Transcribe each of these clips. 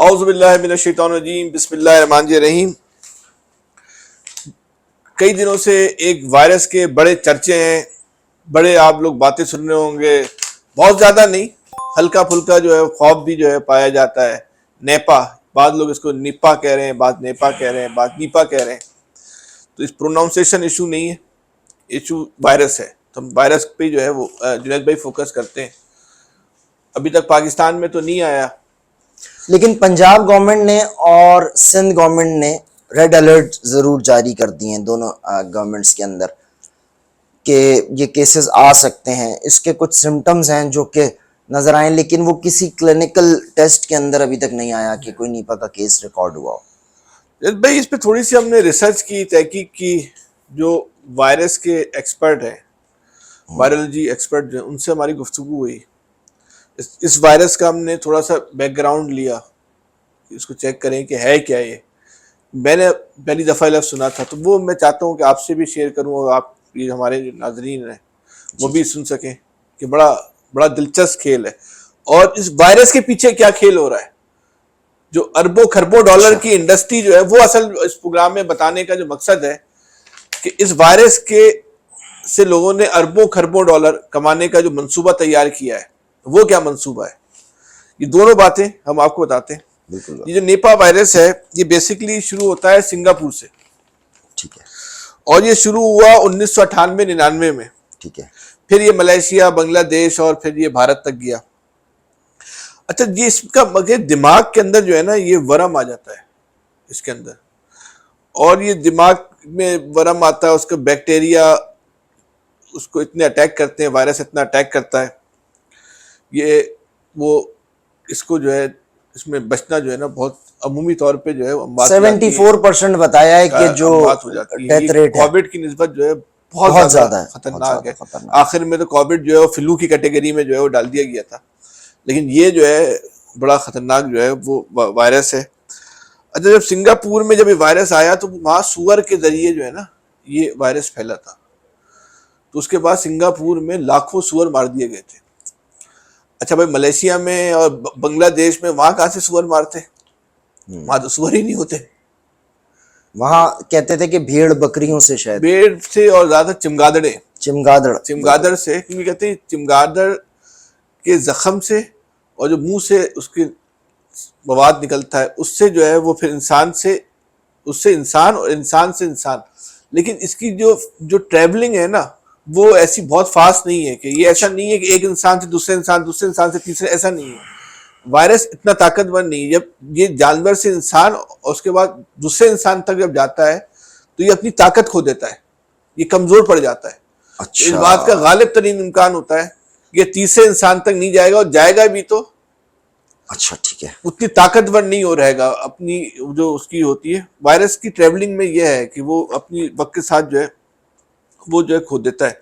औज़ुबिल्लाहि मिनश्शैतानिर्रजीम बिस्मिल्लाहिर्रहमानिर्रहीम। कई दिनों से एक वायरस के बड़े चर्चे हैं, बड़े आप लोग बातें सुन रहे होंगे। बहुत ज़्यादा नहीं, हल्का फुल्का जो है खौफ भी जो है पाया जाता है। नेपा, बाद लोग इसको निपा कह रहे हैं, बाद नेपा कह रहे हैं, बाद नीपा कह रहे हैं। तो इस प्रोनाउंसिएशन इशू नहीं है, इशू वायरस है। तो हम वायरस पे जो है वो जुनैद भाई फोकस करते हैं। अभी तक पाकिस्तान में तो नहीं आया, लेकिन पंजाब गवर्नमेंट ने और सिंध गवर्नमेंट ने रेड अलर्ट जरूर जारी कर दिए हैं दोनों गवर्नमेंट्स के अंदर कि ये केसेस आ सकते हैं। इसके कुछ सिम्टम्स हैं जो कि नजर आए, लेकिन वो किसी क्लिनिकल टेस्ट के अंदर अभी तक नहीं आया कि कोई नीपा का केस रिकॉर्ड हुआ हो। भाई इस पे थोड़ी सी हमने रिसर्च की, तहकीक की। जो वायरस के एक्सपर्ट हैं, वायरोलॉजी एक्सपर्ट जो हैं, उनसे हमारी गुफ्तगू हुई। इस वायरस का हमने थोड़ा सा बैकग्राउंड लिया, इसको चेक करें कि है क्या ये। मैंने पहली दफ़ा लफ्ज़ सुना था, तो वो मैं चाहता हूँ कि आपसे भी शेयर करूँ और आप ये हमारे जो नाज़रीन हैं वो भी सुन सकें कि बड़ा बड़ा दिलचस्प खेल है। और इस वायरस के पीछे क्या खेल हो रहा है, जो अरबों खरबों डॉलर की इंडस्ट्री जो है, वो असल इस प्रोग्राम में बताने का जो मकसद है कि इस वायरस के से लोगों ने अरबों खरबों डॉलर कमाने का जो मंसूबा तैयार किया है, वो क्या मंसूबा है। ये दोनों बातें हम आपको बताते हैं। ये जो निपा वायरस है, ये बेसिकली शुरू होता है सिंगापुर से, ठीक है, और ये शुरू हुआ 1998-99 में, ठीक है। फिर ये मलेशिया, बांग्लादेश और फिर ये भारत तक गया। अच्छा, ये इसका मगर दिमाग के अंदर जो है ना, ये वरम आ जाता है इसके अंदर, और ये दिमाग में वरम आता है, उसका बैक्टीरिया उसको इतने अटैक करते हैं, वायरस इतना अटैक करता है, ये वो इसको जो है इसमें बचना जो है ना बहुत अमूमी तौर पे जो है 74% बताया है कि जो बात हो जाती है। डेथ रेट कोविड की निस्बत जो है बहुत ज्यादा खतरनाक है। आखिर में तो कोविड जो है फ्लू की कैटेगरी में जो है वो डाल दिया गया था, लेकिन ये जो है बड़ा खतरनाक जो है वो वायरस है। अच्छा, जब सिंगापुर में जब ये वायरस आया तो वहाँ सुअर के जरिए जो है ना ये वायरस फैला था, तो उसके बाद सिंगापुर में लाखों सुअर मार दिए गए थे। अच्छा भाई, मलेशिया में और बांग्लादेश में वहां कहाँ से सुअर मारते, वहां तो सुअर ही नहीं होते। वहां कहते थे कि भेड़ बकरियों से, शायद भेड़ से, और ज्यादा चिमगादड़ से, क्योंकि कहते हैं चिमगादड़ के जख्म से और जो मुंह से उसके मवाद निकलता है, उससे जो है वो फिर इंसान से, उससे इंसान और इंसान से इंसान। लेकिन इसकी जो ट्रेवलिंग है ना, वो ऐसी बहुत फास्ट नहीं है कि ये ऐसा नहीं है कि एक इंसान से दूसरे इंसान से तीसरे, ऐसा नहीं है। वायरस इतना ताकतवर नहीं है। जब ये जानवर से इंसान और उसके बाद दूसरे इंसान तक जब जाता है तो ये अपनी ताकत खो देता है, ये कमजोर पड़ जाता है। अच्छा। इस बात का गालिब तरीन इम्कान होता है ये तीसरे इंसान तक नहीं जाएगा, और जाएगा भी तो अच्छा, ठीक है, उतनी ताकतवर नहीं हो रहेगा। अपनी जो उसकी होती है वायरस की ट्रेवलिंग में यह है कि वो अपनी वक्त के साथ जो है वो जो है खो देता है।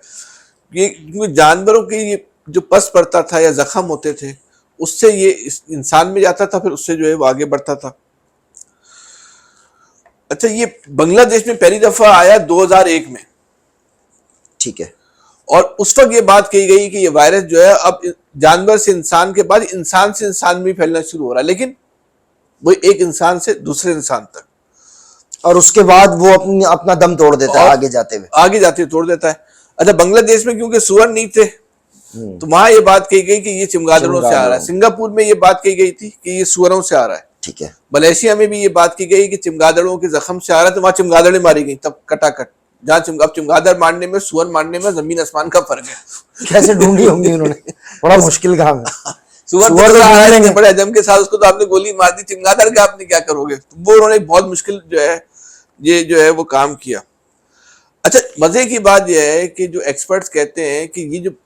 ये जानवरों के ये जो पस पड़ता था या जख्म होते थे, उससे ये इस इंसान में जाता था, फिर उससे जो है वो आगे बढ़ता था। अच्छा, ये बांग्लादेश में पहली दफा आया 2001 में, ठीक है, और उस वक्त ये बात कही गई कि ये वायरस जो है अब जानवर से इंसान के बाद इंसान से इंसान में फैलना शुरू हो रहा है, लेकिन वो एक इंसान से दूसरे इंसान तक, और उसके बाद वो अपना दम तोड़ देता है आगे जाते तोड़ देता है। अच्छा, बांग्लादेश में क्योंकि सुअर नहीं थे तो वहां ये बात कही गई कि ये चिमगादड़ों से आ रहा है। सिंगापुर में ये बात कही गई थी कि ये सुअरों से आ रहा है, ठीक है। मलेशिया में भी ये बात की गई कि चिमगादड़ों के जख्म से आ रहा है, तो वहां चिमगादड़ें मारी गई तब कटाकट। जहाँ चिमगादड़ मारने में, सुअर मारने में जमीन आसमान का फर्क है। कैसे ढूंढी होंगी उन्होंने, बड़ा मुश्किल काम है। सुअर बड़े अजम के साथ उसको तो आपने गोली मार दी, चिमगादड़ के आपने क्या करोगे। वो उन्होंने बहुत मुश्किल जो है ये जो है वो काम किया। अच्छा, मजे की बात यह है कि जो एक्सपर्ट्स कहते हैं कि ये जो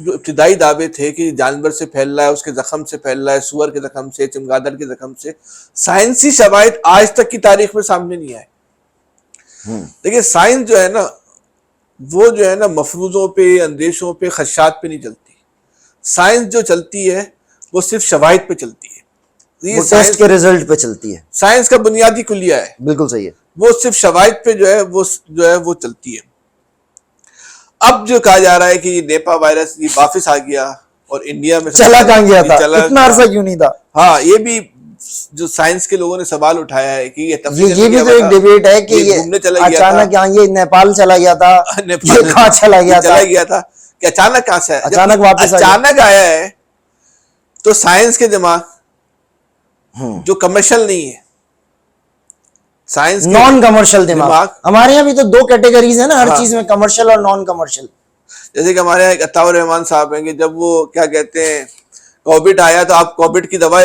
इब्तिदाई दावे थे कि जानवर से फैल रहा है, उसके जख्म से फैल रहा है, सुअर के जख्म से, चिमगादड़ के जख्म से, साइंसी शवाहिद आज तक की तारीख में सामने नहीं आए। देखिए, साइंस जो है ना वो जो है ना मफरूजों पे, अंदेशों पे, खदशात पे नहीं चलती। साइंस जो चलती है वो सिर्फ शवाहिद पे चलती है, वो टेस्ट के रिजल्ट पे चलती है। साइंस का बुनियादी कुलिया है, बिल्कुल सही है, वो सिर्फ शवाहिद पे जो है वो चलती है। अब जो कहा जा रहा है कि ये निपा वायरस ये वापस आ गया और इंडिया में चला कहाँ गया था, इतना अरसा क्यों नहीं था। हाँ, ये भी जो साइंस के लोगों ने सवाल उठाया है कि ये ये तफरीक भी तो एक डिबेट है कि ये घूमने चला गया अचानक यहाँ ये नेपाल चला गया था, नेपाल ये कहाँ चला गया था, कि अचानक कहाँ से आया? अचानक जब वापस आ गया। अचानक आया है तो साइंस के दिमाग जो कमर्शियल नहीं है, साइंस नॉन कमर्शियल दिमाग। हमारे यहाँ भी तो दो कैटेगरीज है ना हर हाँ। चीज में, कमर्शियल और नॉन कमर्शियल। जैसे कि हमारे यहाँ एक अताउर रहमान साहब हैं कि जब वो क्या कहते हैं कोविड आया तो आप कोविड की दवा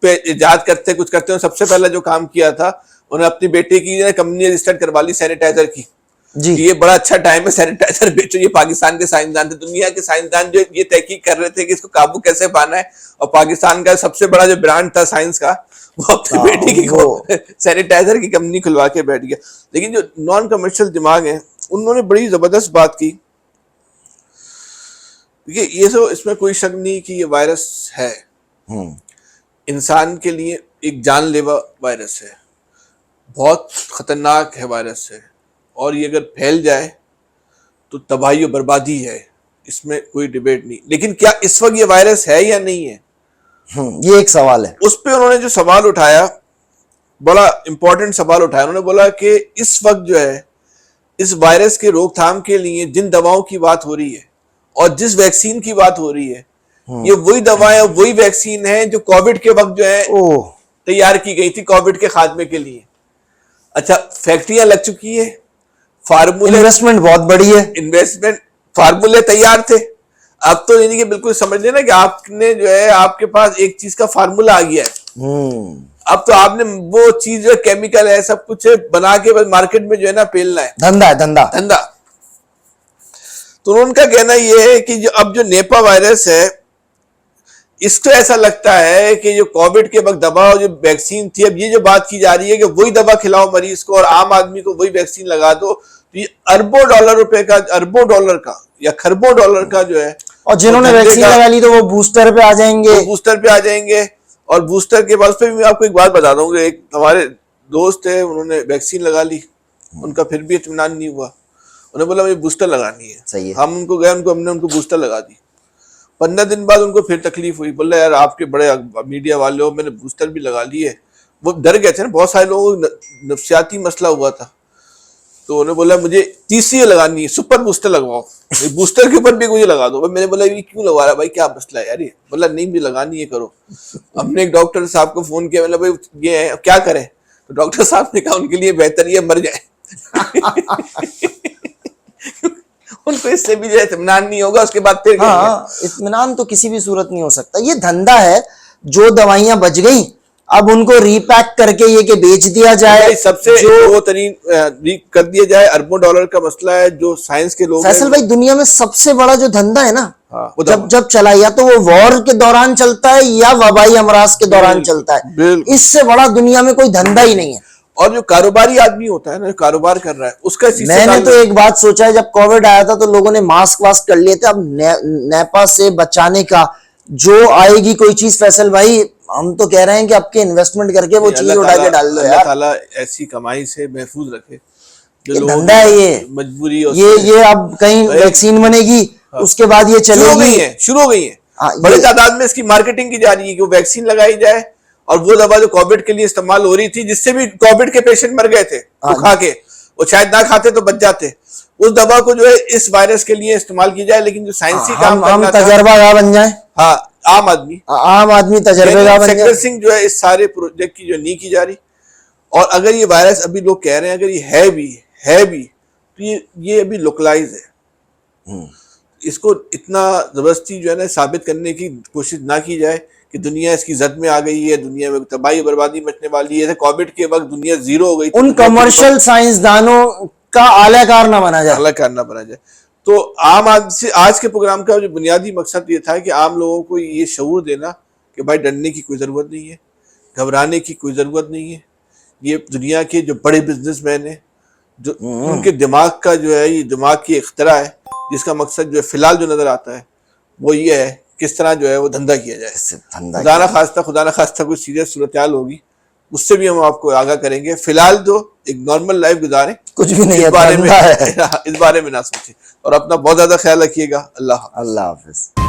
पे इजाद करते कुछ करते हो, सबसे पहला जो काम किया था उन्होंने अपनी बेटे की कंपनी रजिस्टर्ड करवा ली सैनिटाइजर की जी। कि ये बड़ा अच्छा टाइम है सैनिटाइजर बेचो। ये पाकिस्तान के साइंसदान थे, दुनिया के साइंसदान जो ये तहकीक कर रहे थे कि इसको काबू कैसे पाना है, और पाकिस्तान का सबसे बड़ा जो ब्रांड था साइंस का वो अपनी बेटे की सैनिटाइजर की कंपनी खुलवा के बैठ गया। लेकिन जो नॉन कमर्शियल दिमाग है उन्होंने बड़ी जबरदस्त बात की। देखिए ये तो इसमें कोई शक नहीं कि ये वायरस है, इंसान के लिए एक जानलेवा वायरस है, बहुत खतरनाक है वायरस है, और ये अगर फैल जाए तो तबाही और बर्बादी है, इसमें कोई डिबेट नहीं। लेकिन क्या इस वक्त ये वायरस है या नहीं है, ये एक सवाल है। उस पे उन्होंने जो सवाल उठाया, बड़ा इंपॉर्टेंट सवाल उठाया। उन्होंने बोला कि इस वक्त जो है इस वायरस के रोकथाम के लिए जिन दवाओं की बात हो रही है और जिस वैक्सीन की बात हो रही है, ये वही दवाएं और वही वैक्सीन है जो कोविड के वक्त जो है तैयार की गई थी कोविड के खात्मे के लिए। अच्छा, फैक्ट्रियां लग चुकी है, फार्मूले, इन्वेस्टमेंट बहुत बड़ी है, इन्वेस्टमेंट, फार्मूले तैयार थे। अब तो यानी कि बिल्कुल समझ लेना कि आपने जो है आपके पास एक चीज का फार्मूला आ गया है। अब तो आपने वो चीज जो केमिकल है सब कुछ बना के बस मार्केट में जो है ना पेलना है, धंधा है, धंधा धंधा। तो उनका कहना यह है कि जो अब जो नेपा वायरस है इसको ऐसा लगता है कि जो कोविड के वक्त दवा और जो वैक्सीन थी, अब ये जो बात की जा रही है कि वही दवा खिलाओ मरीज को और आम आदमी को वही वैक्सीन लगा दो, तो ये अरबों डॉलर रुपए का, अरबों डॉलर का या खरबों डॉलर का जो है, और जिन्होंने वैक्सीन लगा ली तो वो बूस्टर पे आ जाएंगे, बूस्टर पे आ जाएंगे। और बूस्टर के बाद मैं आपको एक बात बता दूं, एक हमारे दोस्त है उन्होंने वैक्सीन लगा ली, उनका फिर भी इत्मीनान नहीं हुआ, उन्होंने बोला मुझे बूस्टर लगानी है। सही है। हम उनको गए, हमने उनको बूस्टर लगा दी। 15 दिन बाद उनको फिर तकलीफ हुई, बोला यार आपके बड़े मीडिया वाले हो, मैंने बूस्टर भी लगा लिए। वो डर गए थे ना, बहुत सारे लोगों को नफ्सियाती मसला हुआ था, तो उन्होंने बोला मुझे तीसरी लगानी है, सुपर बूस्टर लगवाओ, बूस्टर के ऊपर भी मुझे लगा दो। मैंने बोला ये क्यों लगवा रहा भाई, क्या मसला है यार? ये बोला नहीं मुझे लगानी है, करो। हमने एक डॉक्टर साहब को फोन किया, बोला भाई ये है क्या करें? तो डॉक्टर साहब ने कहा उनके लिए बेहतर ये मर जाए। उनको इससे भी जो है इत्मीनान नहीं होगा, उसके बाद फिर इत्मीनान तो किसी भी सूरत नहीं हो सकता। ये धंधा है, जो दवाइयां बच गई अब उनको रीपैक करके ये के बेच दिया जाए, सबसे जो तरीन कर दिया जाए। अरबों डॉलर का मसला है जो साइंस के लोग। फैसल भाई, दुनिया में सबसे बड़ा जो धंधा है ना, जब जब चला, या तो वो वॉर के दौरान चलता है या वबाई अमराज के दौरान चलता है, इससे बड़ा दुनिया में कोई धंधा ही नहीं है। और जो कारोबारी आदमी होता है ना, कारोबार कर रहा है, उसका मैंने तो एक बात सोचा है, जब कोविड आया था तो लोगों ने मास्क वास्क कर लिए थे, अब नेपा से बचाने का जो आएगी कोई चीज, फैसल भाई हम तो कह रहे हैं कि आपके इन्वेस्टमेंट करके वो चीज उठा के डाल दो यार। अल्लाह ताला ऐसी कमाई से महफूज रखे। जो धंधा है ये, मजबूरी ये अब कहीं वैक्सीन बनेगी, उसके बाद ये चलेगी, शुरू हो गई है। बड़े तादाद में इसकी मार्केटिंग की जा रही है कि वो वैक्सीन लगाई जाए, और वो दवा जो कोविड के लिए इस्तेमाल हो रही थी, जिससे भी कोविड के पेशेंट मर गए थे तो खा के, वो शायद ना खाते तो बच जाते, उस दवा को जो है इस वायरस के लिए इस्तेमाल की जाए। लेकिन जो साइंसी काम हम तजर्बागार बन जाए, हाँ आम आदमी तजर्बेगार बन जाए। सेक्टर सिंह जो है इस सारे प्रोजेक्ट की जो नहीं की जा रही। और अगर ये वायरस अभी लोग कह रहे हैं अगर ये है भी तो ये अभी लोकलाइज है। इसको इतना जबरदस्ती जो है ना साबित करने की कोशिश ना की जाए कि दुनिया इसकी जद में आ गई है, दुनिया में तबाही बर्बादी मचने वाली है। कोविड के वक्त दुनिया जीरो हो गई, उन कमर्शियल साइंसदानों का आलाकार ना बना जाए। तो आम आदमी से आज के प्रोग्राम का जो बुनियादी मकसद ये था कि आम लोगों को ये शऊर देना कि भाई डरने की कोई जरूरत नहीं है, घबराने की कोई जरूरत नहीं है। ये दुनिया के जो बड़े बिजनेसमैन हैं, जो उनके दिमाग का जो है ये दिमाग की इख्तरा है, जिसका मकसद जो है फिलहाल जो नजर आता है वो ये है किस तरह जो है वो धंधा किया जाए। खुदा न खास्ता कोई सीरियस सूरत हाल होगी उससे भी हम आपको आगाह करेंगे। फिलहाल तो एक नॉर्मल लाइफ गुजारें, कुछ भी नहीं है, इस बारे में ना सोचें और अपना बहुत ज्यादा ख्याल रखिएगा। अल्लाह हाफिज।